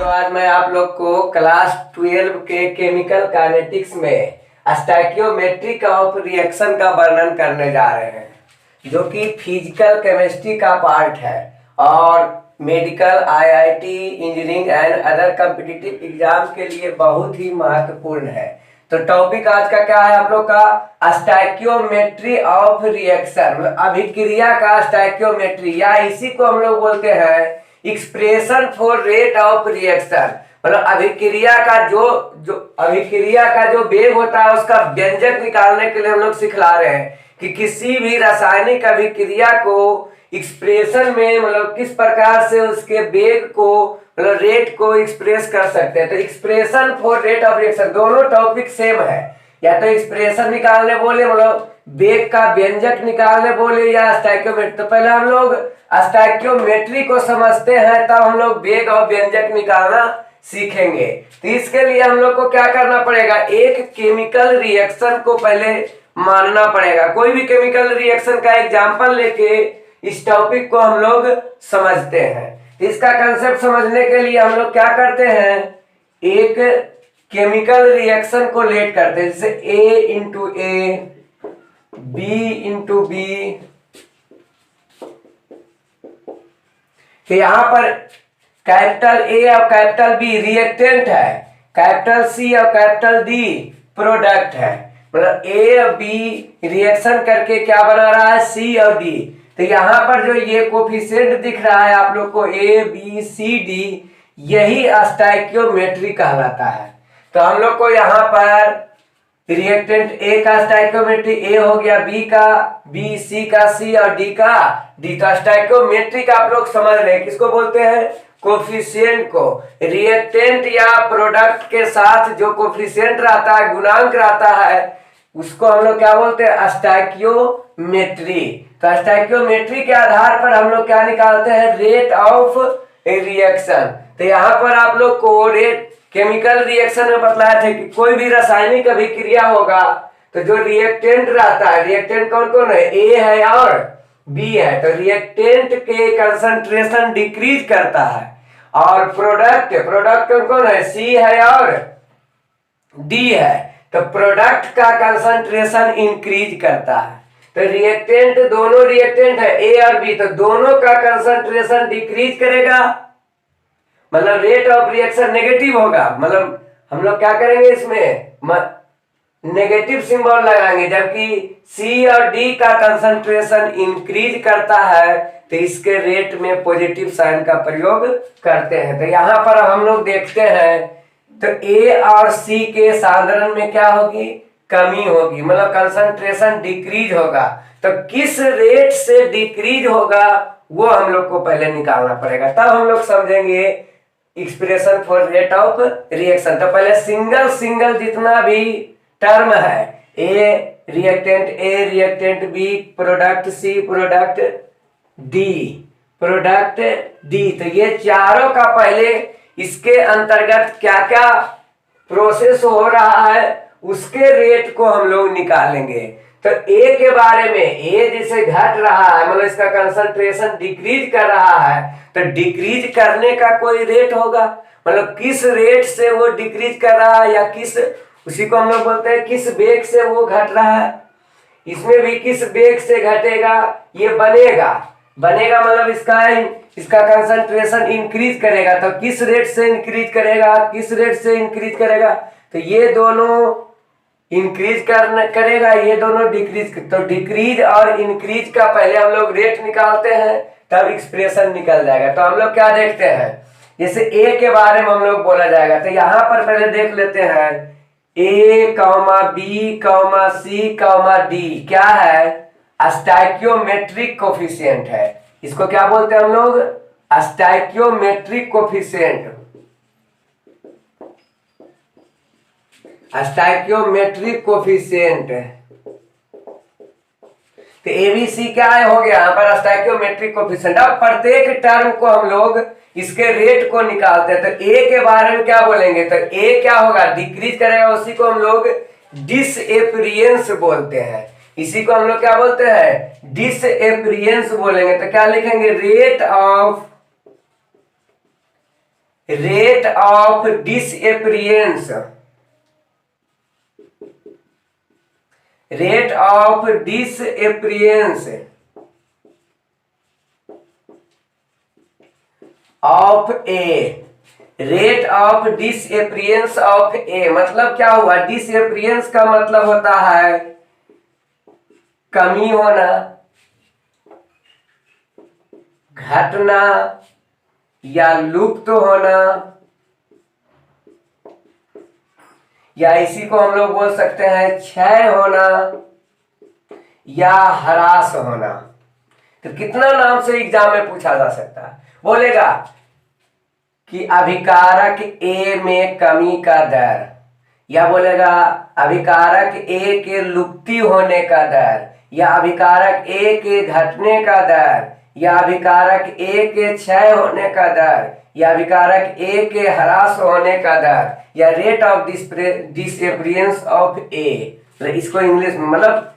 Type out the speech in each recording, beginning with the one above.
आज मैं आप लोग को क्लास 12 के केमिकल काइनेटिक्स में स्टोइकियोमेट्रिक ऑफ रिएक्शन का वर्णन करने जा रहे हैं, जो कि फिजिकल केमिस्ट्री का पार्ट है और medical, IIT, engineering and other competitive exam के लिए बहुत ही महत्वपूर्ण है। तो टॉपिक आज का क्या है आप लोग का? स्टोइकियोमेट्री ऑफ रिएक्शन, अभिक्रिया का स्टोइकियोमेट्री, या इसी को हम लोग बोलते हैं expression for rate of reaction. मतलब अभिक्रिया का जो वेग होता है उसका व्यंजक निकालने के लिए हम लोग सिखला रहे हैं कि किसी भी रासायनिक अभिक्रिया को एक्सप्रेशन में मतलब किस प्रकार से उसके वेग को मतलब रेट को एक्सप्रेस कर सकते हैं। तो expression for rate of reaction दोनों टॉपिक सेम है, या तो एक्सप्रेशन निकालने बोले मतलब वेग का व्यंजक निकालने बोले, या स्टोइकियोमेट्री। तो पहले हम लोग स्टोइकियोमेट्री को समझते हैं, तब हम लोग वेग और व्यंजक निकालना सीखेंगे। तो इसके लिए हम लोग को क्या करना पड़ेगा? एक केमिकल रिएक्शन को पहले मानना पड़ेगा। कोई भी केमिकल रिएक्शन का एग्जांपल लेके इस टॉपिक को हम लोग समझते हैं। इसका कंसेप्ट समझने के लिए हम लोग क्या करते हैं? एक केमिकल रिएक्शन को लेट करते हैं, जैसे A into A, B into B. तो यहां पर कैपिटल ए और कैपिटल बी रिएक्टेंट है, कैपिटल सी और कैपिटल डी प्रोडक्ट है। मतलब ए और बी रिएक्शन करके क्या बना रहा है? सी और डी। तो यहाँ पर जो ये कोफिशिएंट दिख रहा है आप लोग को ए बी सी डी, यही स्टोइकियोमेट्री कहलाता है। तो हम लोग को यहाँ पर रिएक्टेंट ए का स्टोइकियोमेट्री ए हो गया, बी का बी, सी का सी और डी का डी। तो स्टोइकियोमेट्री का आप लोग समझ रहे हैं, किसको बोलते हैं? कोफिशिएंट को। रिएक्टेंट या प्रोडक्ट के साथ जो कोफिशिएंट रहता है, गुणांक रहता है, उसको हम लोग क्या बोलते हैं? स्टोइकियोमेट्री। तो स्टोइकियोमेट्री के आधार पर हम लोग क्या निकालते हैं? Rate of reaction. तो यहाँ पर आप लोग को रेट केमिकल रिएक्शन में बतलाया था कि कोई भी रासायनिक अभिक्रिया होगा तो जो रिएक्टेंट रहता है, रिएक्टेंट कौन कौन है? ए है और बी है। तो रिएक्टेंट के कंसंट्रेशन डिक्रीज करता है, और प्रोडक्ट कौन कौन है? सी है और डी है। तो प्रोडक्ट का कंसंट्रेशन इंक्रीज करता है। तो रिएक्टेंट, दोनों रिएक्टेंट है ए और बी, तो दोनों का कंसंट्रेशन डिक्रीज करेगा, मतलब रेट ऑफ रिएक्शन नेगेटिव होगा। मतलब हम लोग क्या करेंगे? इसमें नेगेटिव सिंबल लगाएंगे, जबकि सी और डी का कंसंट्रेशन इंक्रीज करता है तो इसके रेट में पॉजिटिव साइन का प्रयोग करते हैं। तो यहाँ पर हम लोग देखते हैं तो ए और सी के साधारण में क्या होगी? कमी होगी, मतलब कंसंट्रेशन डिक्रीज होगा। तो किस रेट से डिक्रीज होगा वो हम लोग को पहले निकालना पड़ेगा, तब हम लोग समझेंगे expression for rate of reaction. तो पहले सिंगल सिंगल जितना भी टर्म है, A reactant B, product C, product D, तो ये चारों का पहले इसके अंतर्गत क्या क्या प्रोसेस हो रहा है उसके रेट को हम लोग निकालेंगे। तो ए के बारे में, ए जैसे घट रहा है मतलब इसका कंसंट्रेशन डिक्रीज कर रहा है, तो डिक्रीज करने का कोई रेट होगा, मतलब किस रेट से वो डिक्रीज कर रहा है, या किस, उसी को हम लोग बोलते हैं किस वेग से वो घट रहा है। इसमें भी किस वेग से घटेगा, ये बनेगा मतलब इसका कंसंट्रेशन इंक्रीज करेगा। तो किस रेट से इंक्रीज करेगा, तो ये दोनों इंक्रीज करेगा, ये दोनों डिक्रीज। तो डिक्रीज और इंक्रीज का पहले हम लोग रेट निकालते हैं, तब एक्सप्रेशन निकल जाएगा। तो हम लोग क्या देखते हैं? जैसे ए के बारे में हम लोग बोला जाएगा, तो यहाँ पर पहले देख लेते हैं ए comma B comma C comma D क्या है? स्टोइकियोमेट्रिक कोफिशिएंट है। इसको क्या बोलते हैं हम लोग? Stoichiometric coefficient. Stoichiometric coefficient. तो एबीसी क्या है? हो गया यहाँ पर स्टोइकियोमेट्रिक कोफिशिएंट। अब प्रत्येक टर्म को हम लोग इसके रेट को निकालते हैं। तो ए के बारे में क्या बोलेंगे? तो ए क्या होगा? डिक्रीज करेगा, उसी को हम लोग डिसएपियरेंस बोलते हैं। इसी को हम लोग क्या बोलते हैं? डिसएपियरेंस बोलेंगे। तो क्या लिखेंगे? Rate of rate of disappearance, rate of disappearance of A, rate of disappearance of A मतलब क्या हुआ? डिसएपियरेंस का मतलब होता है कमी होना, घटना या लुप्त होना, या इसी को हम लोग बोल सकते हैं क्षय होना या ह्रास होना। तो कितना नाम से एग्जाम में पूछा जा सकता है? बोलेगा कि अभिकारक ए में कमी का दर, या बोलेगा अभिकारक ए के लुप्ति होने का दर, या अभिकारक ए के घटने का दर, या अभिकारक ए के क्षय होने का दर, या अभिकारक ए के ह्रास होने का दर, या रेट ऑफ डिसएपियरेंस ऑफ ए। इसको इंग्लिश में मतलब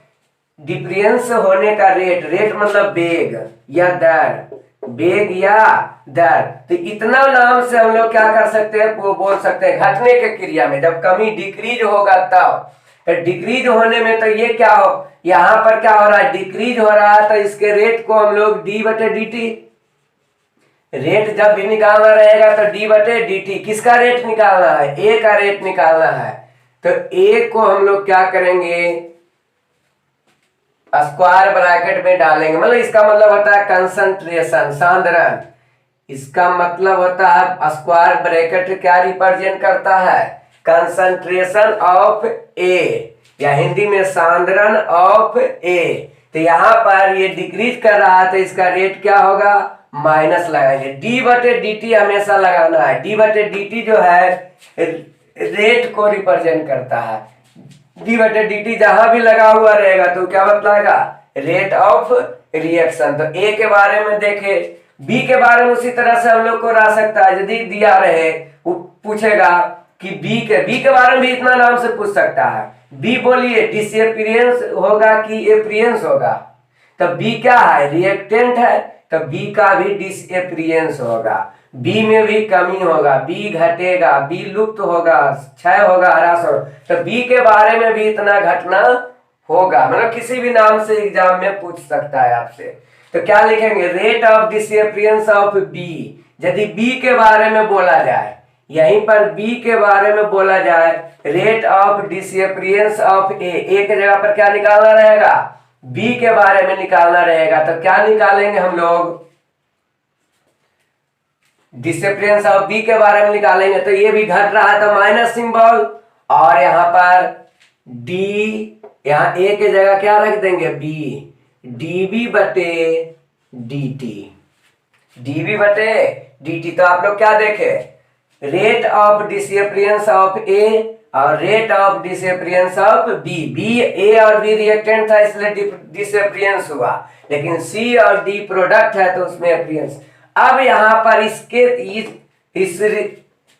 डिफरेंस होने का रेट, रेट मतलब बेग या दर, बेग या दर। तो इतना नाम से हम लोग क्या कर सकते हैं? वो बोल सकते हैं घटने के क्रिया में जब कमी डिक्रीज होगा तब। तो डिक्रीज होने में तो ये क्या हो, यहाँ पर क्या हो रहा है? डिक्रीज हो रहा है, तो इसके रेट को हम लोग डी बटे डी टी, रेट जब भी निकालना रहेगा तो डी बटे डी टी। किसका रेट निकालना है? ए का रेट निकालना है। तो ए को हम लोग क्या करेंगे? स्क्वायर ब्रैकेट में डालेंगे, मतलब इसका मतलब होता है कंसंट्रेशन, सांद्रण। इसका मतलब होता है स्क्वायर ब्रैकेट क्या रिप्रेजेंट करता है? कंसंट्रेशन ऑफ ए, या हिंदी में सांद्रण ऑफ ए। तो यहाँ पर ये डिक्रीज कर रहा है तो इसका रेट क्या होगा? माइनस लगाएंगे। डी बटे डी टी हमेशा लगाना है। डी बटे डी टी जो है रेट को रिप्रेजेंट करता है। डी बटे डी टी जहां भी लगा हुआ रहेगा तो क्या बतलाएगा? Rate of reaction. तो ए के बारे में देखे, बी के बारे में उसी तरह से हम लोग को रह सकता है। यदि दिया रहे वो पूछेगा कि बी के बारे में भी इतना नाम से पूछ सकता है। बी बोलिए डिसएपियरेंस होगा कि एपियरेंस होगा? तो बी क्या है? रिएक्टेंट है, तो बी का भी डिसएपियरेंस होगा। बी में भी कमी होगा, बी घटेगा, बी लुप्त होगा, क्षय होगा, ह्रास होगा। तो बी के बारे में भी इतना घटना होगा, मतलब किसी भी नाम से एग्जाम में पूछ सकता है आपसे। तो क्या लिखेंगे? Rate of disappearance of B. यदि बी के बारे में बोला जाए, यहीं पर बी के बारे में बोला जाए, रेट ऑफ डिसएपियरेंस ऑफ ए, ए के जगह पर क्या निकालना रहेगा? बी के बारे में निकालना रहेगा। तो क्या निकालेंगे हम लोग? डिसएपियरेंस ऑफ बी के बारे में निकालेंगे। तो ये भी घट रहा है तो माइनस सिंबल, और यहाँ पर डी, यहाँ ए के जगह क्या रख देंगे? बी, डीबी बटे डी डीबी बटे डी। तो आप लोग क्या देखे? Rate of disappearance of A और rate of disappearance of B. B, A और बी रिएक्टेंट था इसलिए डिसएपियरेंस हुआ, लेकिन सी और डी प्रोडक्ट है तो उसमें एपियरेंस। अब यहाँ पर इसके इस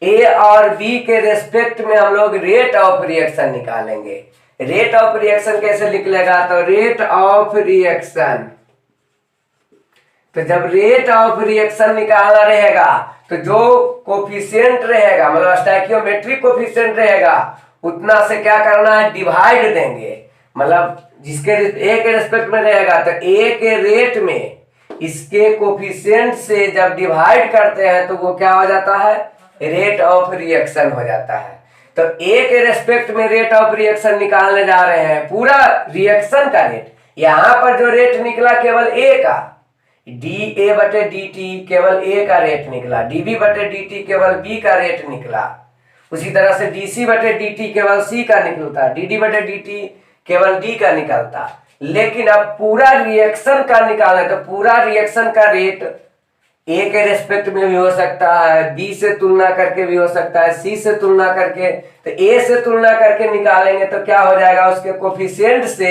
ए और बी के रेस्पेक्ट में हम लोग रेट ऑफ रिएक्शन निकालेंगे। रेट ऑफ रिएक्शन कैसे निकलेगा? तो रेट ऑफ रिएक्शन, तो जब रेट ऑफ रिएक्शन निकालना रहेगा तो जो कोफिशिएंट रहेगा, मतलब स्टोइकियोमेट्रिक कोफिशिएंट रहेगा, उतना से क्या करना है? डिवाइड देंगे। मतलब जिसके ए के रेस्पेक्ट में रहेगा तो ए के रेट में इसके कोफिशिएंट से जब डिवाइड करते हैं तो वो क्या हो जाता है? रेट ऑफ रिएक्शन हो जाता है। तो ए के रेस्पेक्ट में रेट ऑफ रिएक्शन निकालने जा रहे हैं, पूरा रिएक्शन का रेट। यहां पर जो रेट निकला केवल ए का, डी ए बटे डी टी केवल ए का रेट निकला, डीबी बटे डी टी केवल बी का रेट निकला। उसी तरह से डीसी बटे डी टी केवल सी का निकलता, डीडी बटे डी टी केवल डी का निकलता। लेकिन अब पूरा रिएक्शन का निकाले तो पूरा रिएक्शन का रेट ए के रेस्पेक्ट में भी हो सकता है, बी से तुलना करके भी हो सकता है, सी से तुलना करके। तो ए से तुलना करके निकालेंगे तो क्या हो जाएगा? उसके कोफिशिएंट से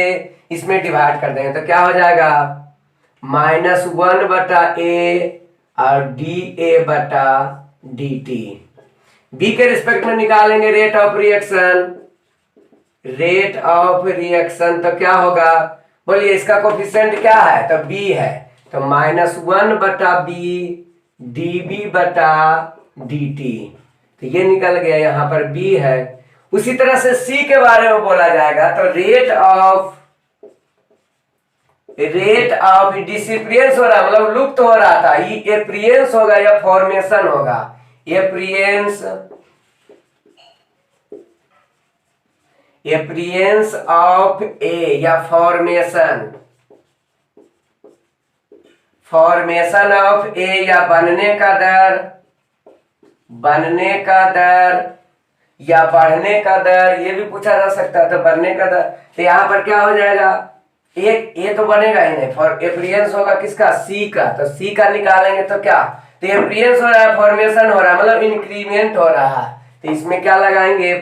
इसमें डिवाइड कर देंगे तो क्या हो जाएगा? -1 बटा ए और डी ए बटा डी टी। बी के रिस्पेक्ट में निकालेंगे rate of reaction, rate of reaction तो क्या होगा? बोलिए इसका कोफिशिएंट क्या है? तो बी है, तो -1 बटा बी डी बी बटा dt। तो ये निकल गया, यहाँ पर b है। उसी तरह से c के बारे में बोला जाएगा तो रेट ऑफ डिसिप्रियंस हो रहा, मतलब लुप्त हो रहा था, ये एप्रियंस होगा या फॉर्मेशन होगा, एप्रियंस ऑफ ए या फॉर्मेशन ऑफ ए या बनने का दर या बढ़ने का दर, ये भी पूछा जा सकता है। तो बढ़ने का दर, तो यहाँ पर क्या हो जाएगा, एक ए तो बनेगा ही नहीं, फॉर एप्रियंस होगा किसका, सी का, तो सी का निकालेंगे तो क्या, तो एप्रियंस हो रहा है, फॉर्मेशन हो रहा है, मतलब इंक्रीमेंट हो रहा है। तो इसमें क्या लगाएंगे,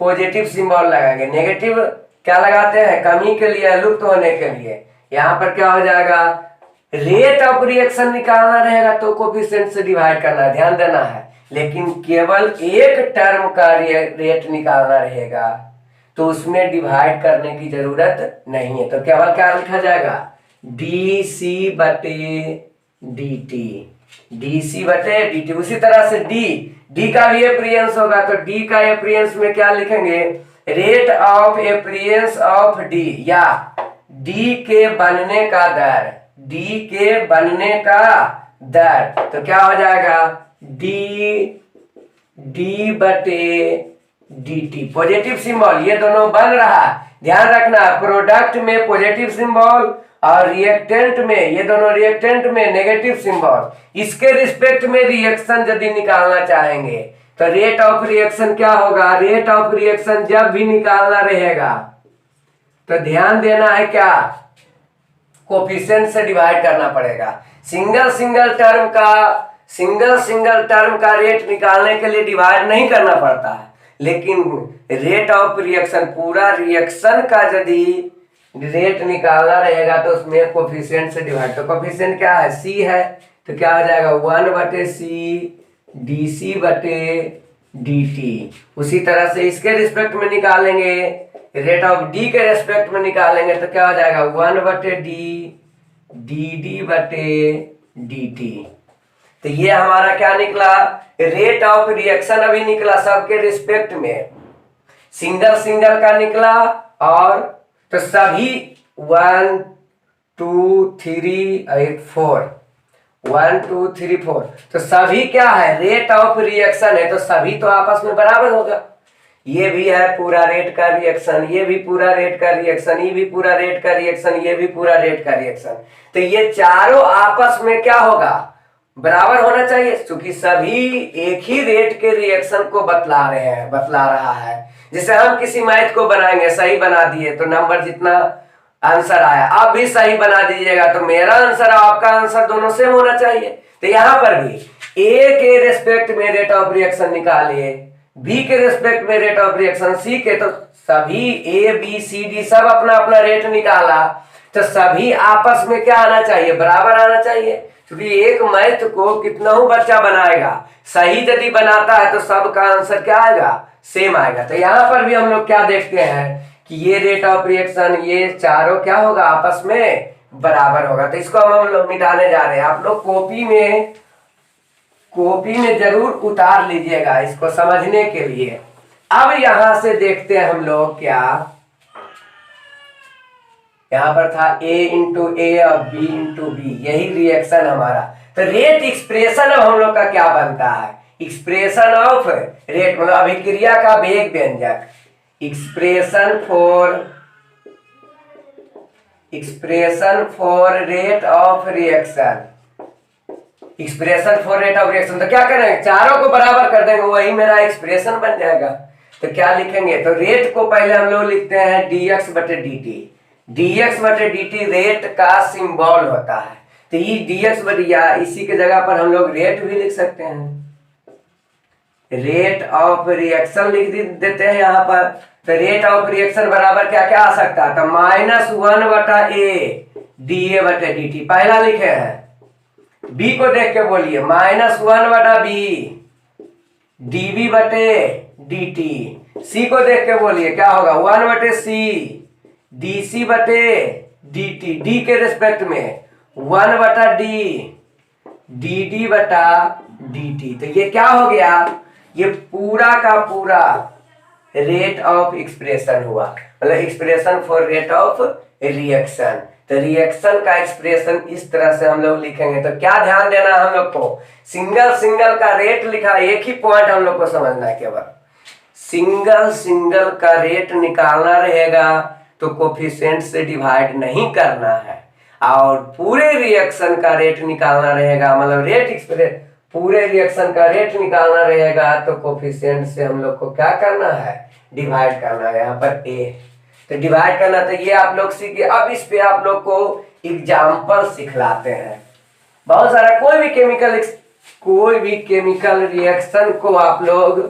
पॉजिटिव सिंबल लगाएंगे। नेगेटिव क्या लगाते हैं, कमी के लिए, लुप्त होने के लिए। यहाँ पर क्या हो जाएगा, रेट ऑफ रिएक्शन निकालना रहेगा तो कोफिशिएंट से डिवाइड करना, ध्यान देना है। लेकिन केवल एक टर्म का रेट निकालना रहेगा तो उसमें डिवाइड करने की जरूरत नहीं है। तो केवल क्या लिखा जाएगा, dc बटे dt। उसी तरह से d का भी एप्रियंस होगा, तो d का एप्रियंस में क्या लिखेंगे, rate of appearance of d या d के बनने का दर। तो क्या हो जाएगा, d बटे dt। पॉजिटिव सिंबल ये दोनों बन रहा, ध्यान रखना, प्रोडक्ट में पॉजिटिव सिंबल और रिएक्टेंट में, ये दोनों रिएक्टेंट में नेगेटिव सिंबल। इसके रिस्पेक्ट में रिएक्शन यदि निकालना चाहेंगे तो रेट ऑफ रिएक्शन क्या होगा, रेट ऑफ रिएक्शन जब भी निकालना रहेगा तो ध्यान देना है क्या, कोफिशिएंट से डिवाइड करना पड़ेगा। सिंगल टर्म का रेट निकालने के लिए डिवाइड नहीं करना पड़ता है, लेकिन रेट ऑफ रिएक्शन, पूरा रिएक्शन का यदि रेट निकालना रहेगा तो उसमें कोफिशिएंट से डिवाइड, तो कोफिशिएंट क्या है, c है, तो क्या हो जाएगा 1 बटे c dc बटे dt। उसी तरह से इसके रिस्पेक्ट में निकालेंगे, रेट ऑफ d के रिस्पेक्ट में निकालेंगे तो क्या हो जाएगा 1 बटे d dd बटे dt। तो ये हमारा क्या निकला, रेट ऑफ रिएक्शन अभी निकला सबके रिस्पेक्ट में, सिंगल का निकला, और तो सभी 1 2 3 4 1 2 3 4, तो सभी क्या है, रेट ऑफ रिएक्शन है, तो सभी तो आपस में बराबर होगा। ये भी है पूरा रेट का रिएक्शन, ये भी पूरा रेट का रिएक्शन, ये भी पूरा रेट का रिएक्शन, ये भी पूरा रेट का रिएक्शन। तो ये चारों आपस में क्या होगा, बराबर होना चाहिए, क्योंकि सभी एक ही रेट के रिएक्शन को बतला रहा है। जैसे हम किसी मैथ को बनाएंगे, सही बना दिए तो नंबर जितना आंसर आया, आप भी सही बना दीजिएगा तो मेरा आंसर और आपका आंसर दोनों सेम होना चाहिए। तो यहाँ पर भी ए के रेस्पेक्ट में रेट ऑफ रिएक्शन निकालिए, बी के रेस्पेक्ट में रेट ऑफ रिएक्शन, सी के, तो सभी ए बी सी डी सब अपना अपना रेट निकाला, तो सभी आपस में क्या आना चाहिए, बराबर आना चाहिए। क्योंकि एक मैथ को कितना ही बच्चा बनाएगा, सही यदि बनाता है तो सबका आंसर क्या आएगा, सेम आएगा। तो यहाँ पर भी हम लोग क्या देखते हैं कि ये रेट ऑफ रिएक्शन, ये चारों क्या होगा, आपस में बराबर होगा। तो इसको हम लोग मिटाने जा रहे हैं। आप लोग कॉपी में जरूर उतार लीजिएगा इसको समझने के लिए। अब यहां से देखते हैं हम लोग, क्या यहां पर था a इंटू ए और b इंटू बी, यही रिएक्शन हमारा। तो रेट एक्सप्रेशन अब हम लोग का क्या बनता है, एक्सप्रेशन ऑफ रेट, मतलब अभिक्रिया का वेग व्यंजक, expression for rate of reaction, expression for rate of reaction. तो क्या करेंगे, चारों को बराबर कर देंगे, वही मेरा एक्सप्रेशन बन जाएगा। तो क्या लिखेंगे, तो रेट को पहले हम लोग लिखते हैं dx बटे dt, dx बटे dt रेट का सिंबल होता है। तो ये dx बटे, या इसी के जगह पर हम लोग रेट भी लिख सकते हैं, रेट ऑफ रिएक्शन लिख देते हैं यहाँ पर। तो रेट ऑफ रिएक्शन बराबर क्या क्या आ सकता है, तो -1 बटा ए da बटे dt पहला लिखे हैं। b को देख के बोलिए, -1 बटा बी db बटे dt। c को देख के बोलिए क्या होगा, 1 बटे c dc बटे dt, d के रिस्पेक्ट में 1 बटा d dd बटा dt। तो ये क्या हो गया, ये पूरा का पूरा रेट ऑफ एक्सप्रेशन हुआ, मतलब expression for rate of reaction. तो रिएक्शन का एक्सप्रेशन इस तरह से हम लोग लिखेंगे। तो क्या ध्यान देना हम लोग को, सिंगल सिंगल का रेट लिखा, एक ही पॉइंट हम लोग को समझना है, केवल सिंगल सिंगल का रेट निकालना रहेगा तो कोफिशिएंट से डिवाइड नहीं करना है, और पूरे रिएक्शन का रेट निकालना रहेगा, मतलब रेट एक्सप्रेस पूरे रिएक्शन का रेट निकालना रहेगा तो कोफिशिएंट से हम लोग को क्या करना है, डिवाइड करना है। यहाँ पर ए, तो डिवाइड करना, तो ये आप लोग सीखे। अब इस पे आप लोग को एग्जाम्पल सिखलाते हैं। बहुत सारा कोई भी केमिकल रिएक्शन को आप लोग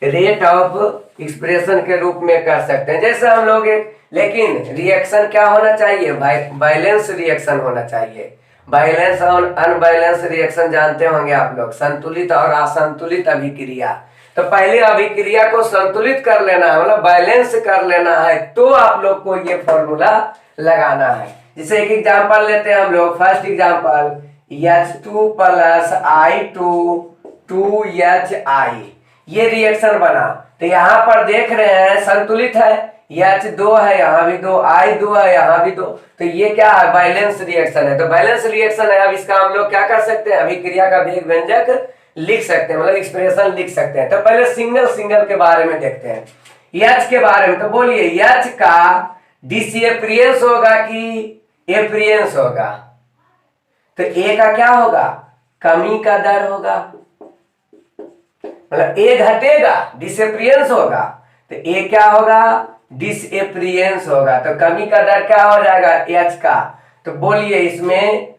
रेट ऑफ एक्सप्रेशन के रूप में कर सकते हैं, जैसे हम लोग लेकिन रिएक्शन क्या होना चाहिए, बैलेंस रिएक्शन होना चाहिए। बैलेंस और अनबैलेंस रिएक्शन जानते होंगे आप लोग, संतुलित और असंतुलित अभिक्रिया। तो पहले अभिक्रिया को संतुलित कर लेना है, मतलब बैलेंस कर लेना है, तो आप लोग को ये फॉर्मूला लगाना है। जैसे एक एग्जांपल लेते हैं हम लोग, first example H2 plus I2 2HI, ये रिएक्शन बना। तो यहाँ पर देख रहे हैं संतुलित है, H2 है, यहाँ भी 2, I2 है, यहाँ भी 2, तो ये क्या है, बैलेंस रिएक्शन है। तो बैलेंस रिएक्शन है, अब इसका हम लोग क्या कर सकते हैं, अभिक्रिया का वेग व्यंजक लिख सकते हैं, मतलब एक्सप्रेशन लिख सकते हैं। तो पहले सिंगल सिंगल के बारे में देखते हैं, H के बारे में। तो बोलिए H का डिसएप्रियंस होगा कि एप्रियंस होगा, तो ए का क्या होगा, कमी का दर होगा, मतलब ए घटेगा, डिसएप्रियंस होगा, तो ए क्या होगा, डिसएप्रियंस होगा। तो कमी का दर क्या हो जाएगा, एच का। तो बोलिए इसमें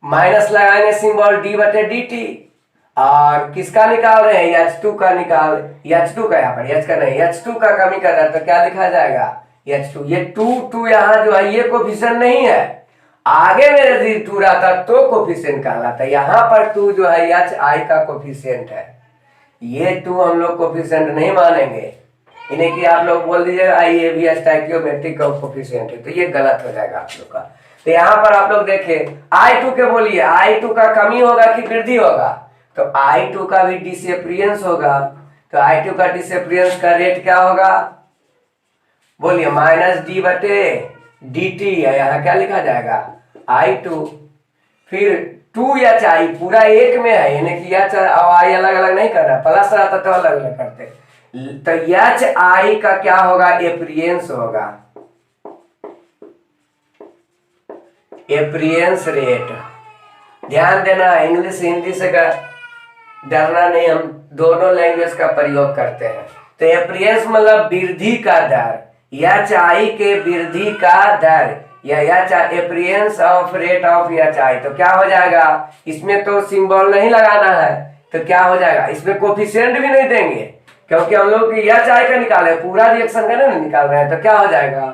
माइनस लगाएंगे सिंबल डी बटे डी टी, और किसका निकाल रहे हैं, H2 का निकाल, H2 का, यहाँ पर H का नहीं, H2 का कमी का दर, तो क्या लिखा जाएगा, H2। ये 2 यहाँ जो है ये कोफिशिएंट नहीं है, आगे में यदि 2 रहता तो कोफिशिएंट कहलाता, यहाँ पर 2 जो है HI का कोफिशिएंट है, ये 2 हम लोग कोफिशिएंट नहीं मानेंगे इन्हें, कि आप लोग बोल दीजिएगा IAB स्टोइकियोमेट्रिक कोफिशिएंट है, तो ये गलत हो जाएगा आप लोग का। तो यहाँ पर आप लोग देखें I2 के, बोलिए I2 का कमी होगा कि वृद्धि होगा, तो I2 का भी डिसएप्रियंस होगा। तो I2 का डिसएप्रियंस का रेट क्या होगा, बोलिए माइनस डी बटे डी टी है, यहाँ क्या लिखा जाएगा, I2। फिर 2HI पूरा एक में है, यानी कि H और I अलग अलग नहीं करना, प्लस रहता तो अलग अलग करते। तो HI का क्या होगा, एप्रियंस होगा, एप्रियंस रेट। ध्यान देना, इंग्लिश हिंदी से डरना नहीं, हम दोनों लैंग्वेज का प्रयोग करते हैं। तो एप्रियंस मतलब वृद्धि का दर, HI के वृद्धि का दर, या appearance of rate of HI। तो क्या हो जाएगा, इसमें तो सिंबल नहीं लगाना है, तो क्या हो जाएगा, इसमें कोफिशिएंट भी नहीं देंगे, क्योंकि हम लोग HI का निकाले, पूरा रिएक्शन का नहीं निकाल रहे हैं। तो क्या हो जाएगा,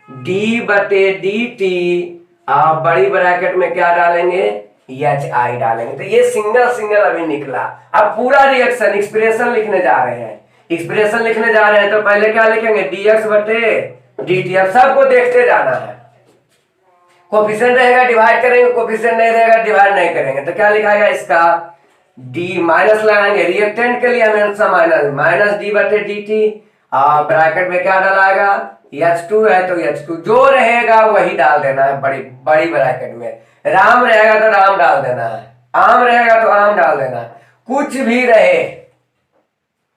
डी बटे डी टी, आप बड़ी ब्रैकेट में क्या डालेंगे, HI डालेंगे। तो ये सिंगल सिंगल अभी निकला। अब पूरा रिएक्शन एक्सप्रेशन लिखने जा रहे हैं, एक्सप्रेशन लिखने जा रहे हैं, तो पहले क्या लिखेंगे, dx बटे dt। अब सबको देखते जाना है, कोफिशिएंट रहेगा डिवाइड करेंगे, कोफिशिएंट नहीं रहेगा डिवाइड नहीं करेंगे। तो क्या लिखाएगा इसका, d माइनस लगाएंगे, रिएक्टेंट के लिए हमेशा माइनस, माइनस डी बटे डी टी, और ब्रैकेट में क्या डालाएगा, H2 है तो H2 जो रहेगा वही डाल देना है, बड़ी बड़ी ब्रैकेट में। राम रहेगा तो राम डाल देना है, आम रहेगा तो आम डाल देना है, कुछ भी रहे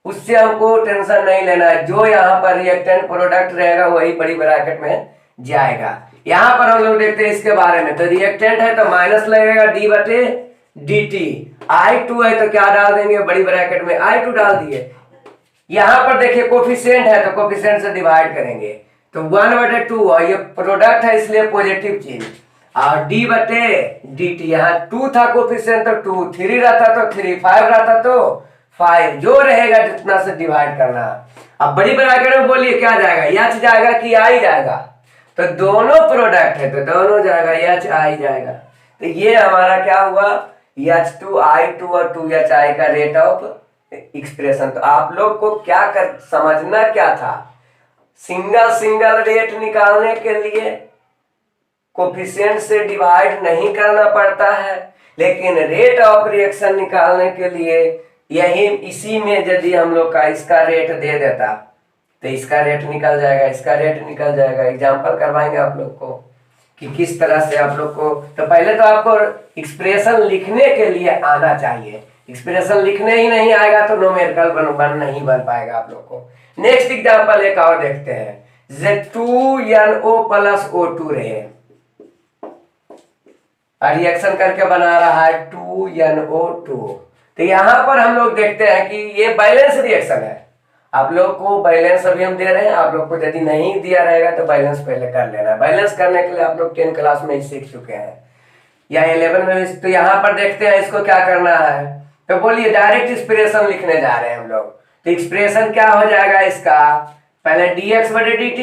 उससे हमको टेंशन नहीं लेना है, जो यहाँ पर रिएक्टेंट प्रोडक्ट रहेगा वही बड़ी ब्रैकेट में जाएगा। यहाँ पर हम लोग देखते हैं इसके बारे में, तो रिएक्टेंट है तो माइनस लगेगा डी बटे डी टी, I2 है तो क्या डाल देंगे, बड़ी ब्रैकेट में I2 डाल दिए। यहाँ पर देखिए कोफिशिएंट है तो कोफिशिएंट से डिवाइड करेंगे, तो 1/2, और ये प्रोडक्ट है इसलिए पॉजिटिव चीज, और डी बटे डी टी, यहाँ 2 था कोफिशिएंट तो 2, 3 रहता तो 3, 5 रहता तो 5, जो रहेगा जितना से डिवाइड करना। अब बड़ी ब्रैकेट में बोलिए क्या जाएगा, H जाएगा कि I जाएगा, तो दोनों प्रोडक्ट है तो दोनों जाएगा, HI जाएगा। तो ये हमारा क्या हुआ, H2 I2 और 2HI का रेट ऑफ एक्सप्रेशन। तो आप लोग को क्या कर समझना क्या था, सिंगल सिंगल रेट निकालने के लिए कोफिशिएंट से डिवाइड नहीं करना पड़ता है, लेकिन रेट ऑफ रिएक्शन निकालने के लिए यही इसी में यदि हम लोग का इसका रेट दे देता तो इसका रेट निकल जाएगा, इसका रेट निकल जाएगा। एग्जाम्पल करवाएंगे आप लोग को कि किस तरह से आप लोग को। तो पहले तो आपको एक्सप्रेशन लिखने के लिए आना चाहिए, एक्सप्रेशन लिखने ही नहीं आएगा तो न्यूमेरिकल नहीं बन पाएगा आप लोग को। नेक्स्ट एग्जाम्पल एक और देखते हैं। Z2NO + O2 रहे, रिएक्शन करके बना रहा है 2NO2। तो यहां पर हम लोग देखते हैं कि ये बैलेंस रिएक्शन है। आप लोग को बैलेंस अभी हम दे रहे हैं, आप लोग को यदि नहीं दिया रहेगा तो बैलेंस पहले कर लेना। बैलेंस करने के लिए आप लोग 10 क्लास में ही सीख चुके हैं या 11 में। तो यहाँ पर देखते हैं इसको क्या करना है। तो बोलिए डायरेक्ट एक्सप्रेशन लिखने जा रहे हैं हम लोग। तो एक्सप्रेशन क्या हो जाएगा इसका, पहले dx/dt,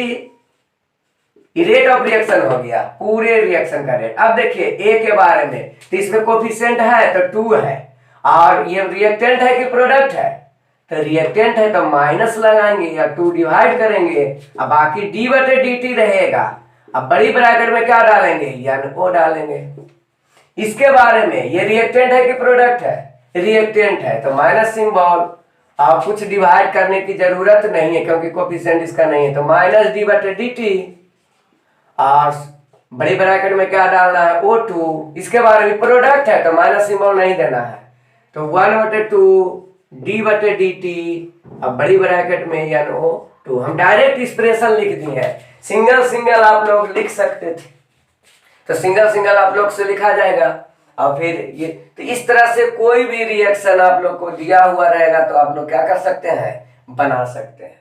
रेट ऑफ रिएक्शन हो गया, पूरे रिएक्शन का रेट। अब देखिए ए के बारे में, तो इसमें कोफिशिएंट है तो 2 है, और ये रिएक्टेंट है कि प्रोडक्ट है, तो रिएक्टेंट है तो माइनस लगाएंगे या 2 डिवाइड करेंगे, अब बाकी d/dt रहेगा। अब बड़ी ब्रैकेट में क्या डालेंगे, यानी ओ डालेंगे। इसके बारे में ये रिएक्टेंट है कि प्रोडक्ट है, रिएक्टेंट है तो माइनस सिंबल, और कुछ डिवाइड करने की जरूरत नहीं है क्योंकि कोफिशिएंट इसका नहीं है, तो माइनस d/dt, और बड़ी ब्रैकेट में क्या डालना है, O2। इसके बारे में प्रोडक्ट है तो माइनस सिंबल नहीं देना है, तो 1/2 d/dt, अब बड़ी ब्रैकेट में यानी O2। हम डायरेक्ट एक्सप्रेशन लिख दी है, सिंगल सिंगल आप लोग लिख सकते थे तो सिंगल सिंगल आप लोग से लिखा जाएगा। और फिर ये तो इस तरह से कोई भी रिएक्शन आप लोग को दिया हुआ रहेगा तो आप लोग क्या कर सकते हैं, बना सकते हैं।